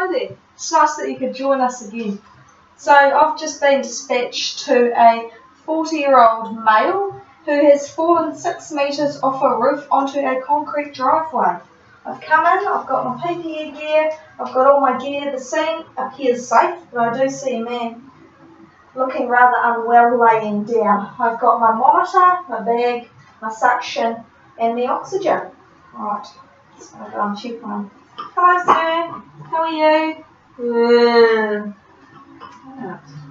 hello there. It's nice that you could join us again. So I've just been dispatched to a 40-year-old male who has fallen 6 metres off a roof onto a concrete driveway. I've come in, I've got my PPE gear, I've got all my gear. The scene appears safe, but I do see a man looking rather unwell laying down. I've got my monitor, my bag, my suction, and the oxygen. Right, just going to go and check on him. Hello, sir. How are you?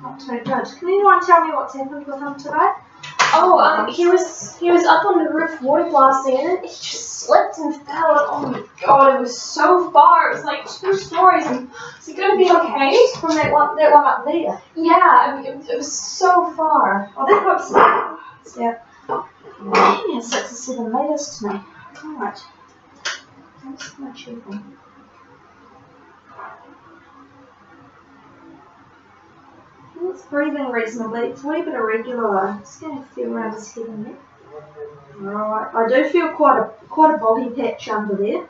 Not too good. Can anyone tell me what's happened with him today? Oh, he was up on the roof water blasting and he just slipped and fell. Oh my god, it was so far. It was like 2 stories. Is he gonna be okay? From that one up there? Yeah, I mean, it was so far. Oh, that looks yeah. Yeah, 6 or 7 metres to me. Alright. I'm just going to check him. He's breathing reasonably. It's a wee bit irregular though. Just going to feel around his head and neck. Right. I do feel quite a body patch under there.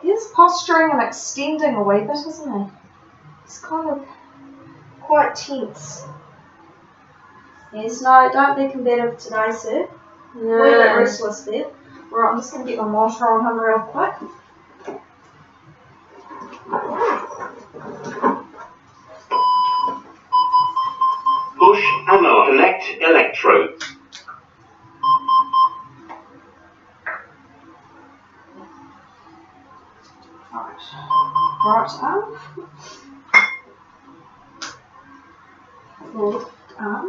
He's posturing and extending a wee bit, isn't he? He's kind of quite tense. Yes, no, don't be combative today, sir. No. A wee bit restless there. Right, I'm just going to get my monitor on him real quick. Push and or connect electrode. Right arm. Left arm.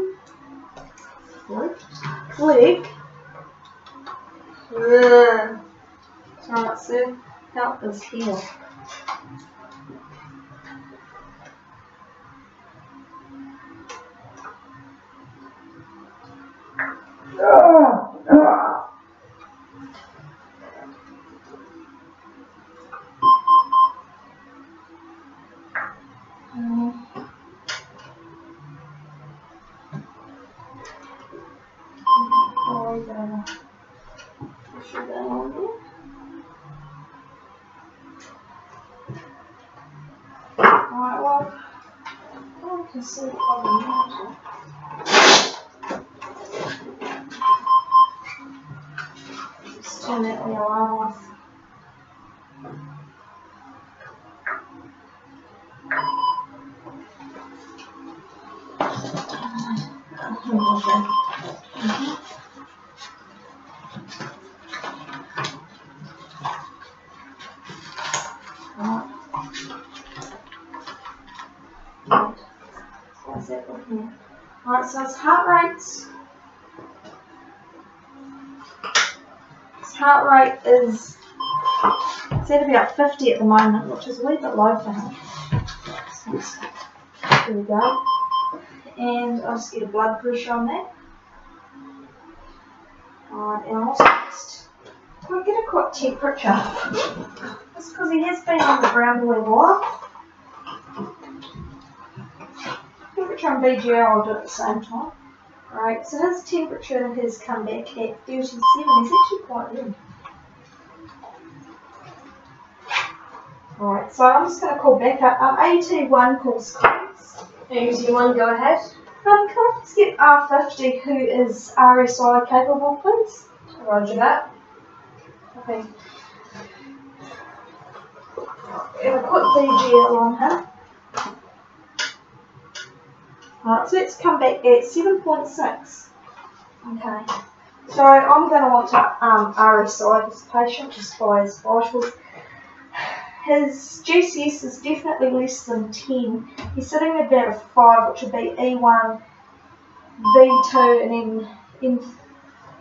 Left leg. Right, sir. Help is here. Alright, well, I can see the problem now. Just turn that alarm off. What's that looking at? Alright, so his heart rate is it's at about 50 at the moment, which is a wee bit low for him. So, there we go. And I'll just get a blood pressure on that. Alright, and I'll also just I'll get a quick temperature. Just because he has been on the ground a wee while. Temperature and BGR I'll do at the same time. Alright, so his temperature has come back at 37. He's actually quite good. Alright, so I'm just going to call back up. AT1 calls codes. AT1, go ahead. Can I just get R50 who is RSI capable, please? Roger that. Okay. And a quick BGL on him. Alright, so let's come back at 7.6. Okay. So I'm going to want to RSI this patient just by his vitals. His GCS is definitely less than 10. He's sitting at about a 5, which would be E1, V2, and then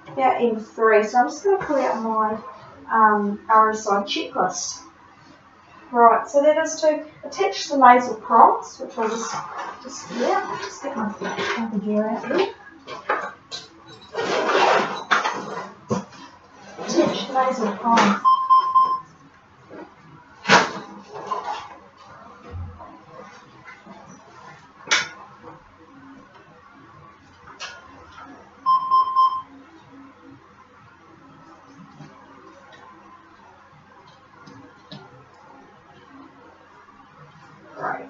about M3. So I'm just going to pull out my RSI checklist. Right, so that is to attach the nasal prongs, which I'll just get my gear out there. Attach the nasal prongs.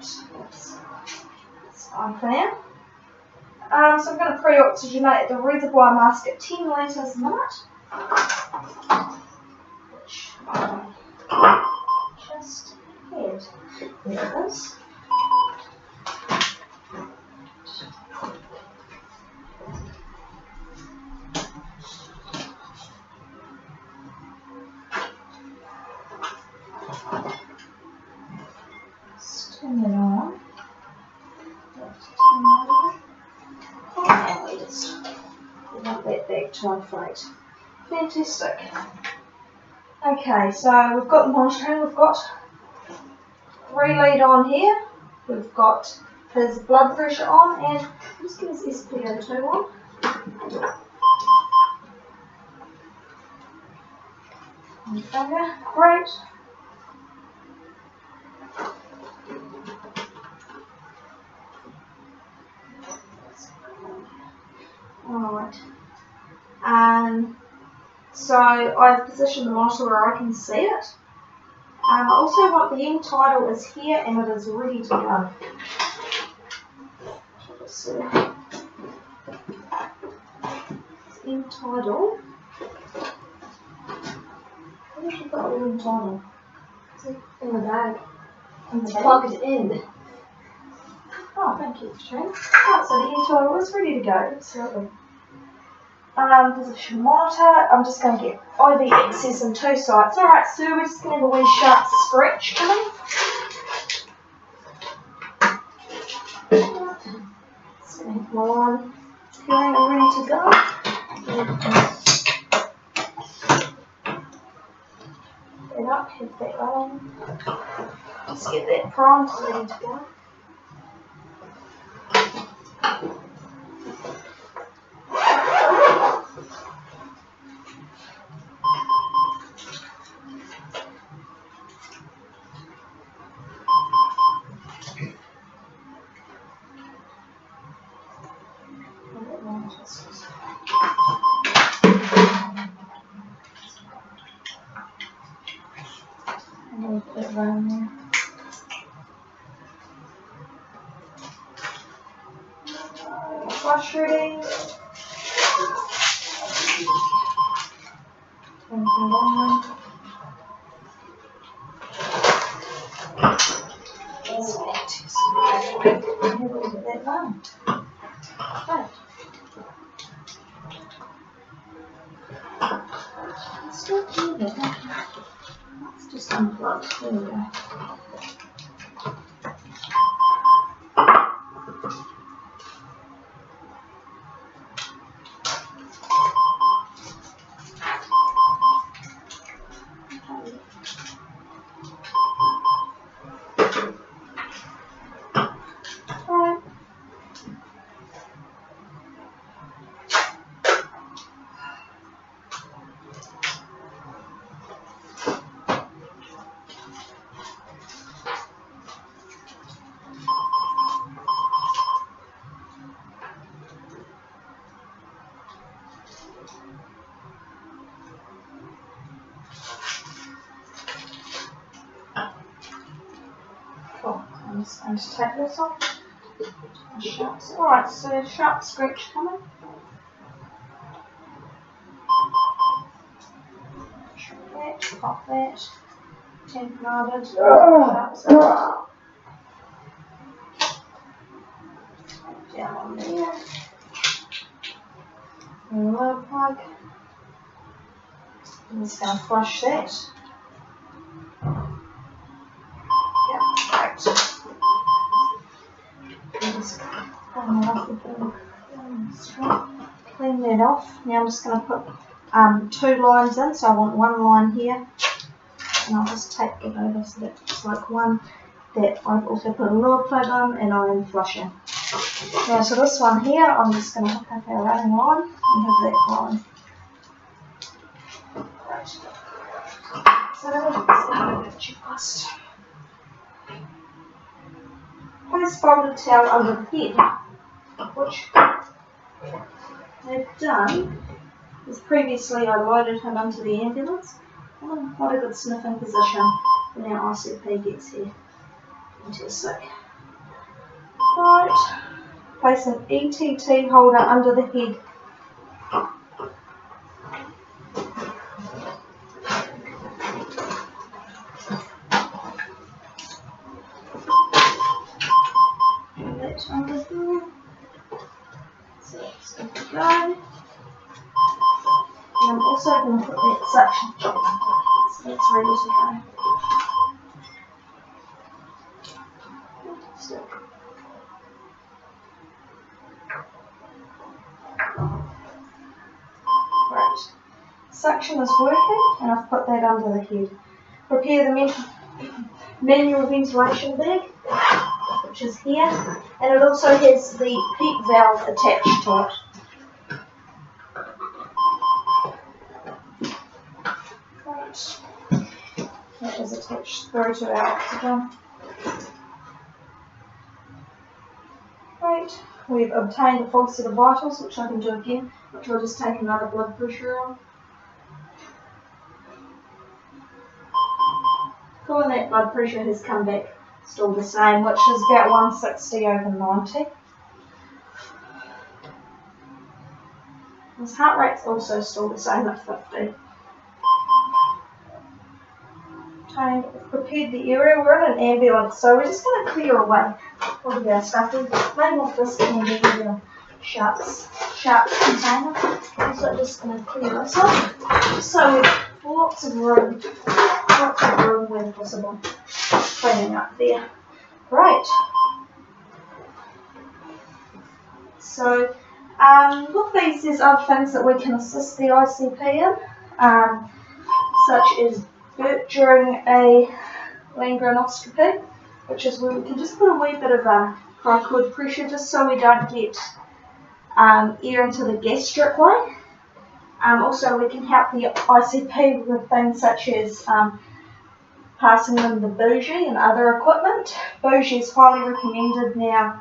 That's fine for now. So I'm going to pre-oxygenate the reservoir mask at 10 litres a minute. Which I just had. There it is. Just turn it on. We want that back to inflate. Fantastic. Okay, so we've got the monitoring, we've got 3 lead on here, we've got his blood pressure on, and let's get his SpO2 on. Okay, great. Alright. So I've positioned the monitor where I can see it. I also want the end tidal is here and it is ready to go. Just see. End tidal. Where did you put the end tidal? It's in the bag. It's plugged in. Oh, thank you, Katrina. Oh, so the end tidal is ready to go. Absolutely. Position monitor. I'm just going to get IV access in 2 sites. Alright, so we're just going to have a wee sharp scratch coming. Just going to have my line going and ready to go. Get up, have that on. Just get that primed, ready to go. A little bit around there. Flush ready. Turn it on. That's fantastic. Have a look at that one. Okay. Let's still do that. Let's just unplug. There we go. Cool. I'm just going to take this off. Alright, so sharp scratch coming. That, pop that. Templated. Sharp scratch. Down on there. Low plug. I'm just going to flush that. Yep, great. Just clean that off with the clean that off. Now I'm just going to put 2 lines in, so I want 1 line here, and I'll just tape it over so that it's like one that I've also put a lure plug on and I'm flushing. Now, so this one here, I'm just going to hook up our running line and have that going. Right. So let's start with the checklist. Place folded towel over the head, which they've done is previously I loaded him into the ambulance. What a good sniffing position when our ICP gets here. Fantastic. Right. Place an ETT holder under the head. That under here. So it's good to go. And I'm also going to put that suction so that's ready to go. Right. Suction is working and I've put that under the head. Prepare the manual ventilation bag, which is here, and it also has the PEEP valve attached to it. Right. That is attached through to our oxygen. Right. We've obtained a full set of vitals, which I can do again, which will just take another blood pressure on. Cool, and that blood pressure has come back still the same, which is about 160 over 90. His heart rate's also still the same at 50. Okay, we've prepared the area. We're in an ambulance, so we're just going to clear away all of our stuff. We've made off this can be in a sharp container. So just going to clear this off. So we've lots of room where possible. Cleaning up there. Right. So with these, there's other things that we can assist the ICP in, such as burp during a laryngoscopy, which is where we can just put a wee bit of cricoid pressure just so we don't get air into the gastric way. Also, we can help the ICP with things such as passing them the bougie and other equipment. Bougie is highly recommended now,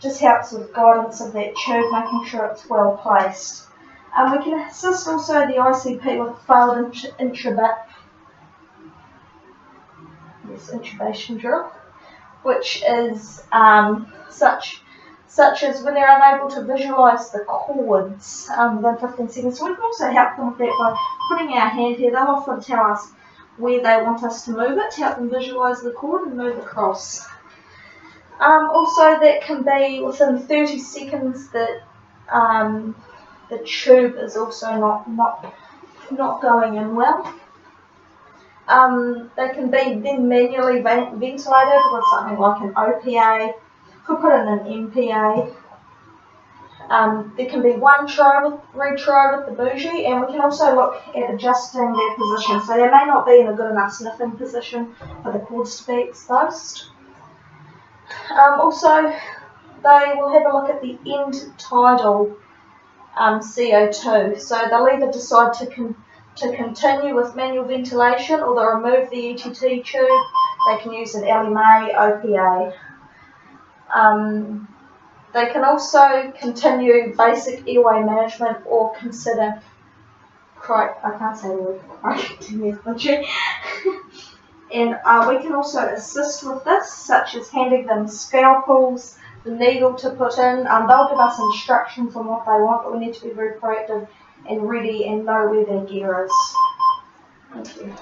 just helps with guidance of that tube, making sure it's well placed. We can assist also the ICP with failed intubation drill, which is such as when they're unable to visualise the cords within 15 seconds. So we can also help them with that by putting our hand here. They'll often tell us where they want us to move it to help them visualise the cord and move across. Also, that can be within 30 seconds that the tube is also not going in well. They can be then manually ventilated with something like an OPA. Could put in an MPA. There can be one retry with the bougie, and we can also look at adjusting their position. So they may not be in a good enough sniffing position for the cords to be exposed. Also, they will have a look at the end tidal CO2. So they'll either decide to continue with manual ventilation, or they'll remove the ETT tube. They can use an LMA, OPA. They can also continue basic airway management or consider I can't say the word and we can also assist with this, such as handing them scalpels, the needle to put in. They'll give us instructions on what they want, but we need to be very proactive and ready and know where their gear is. Thank you.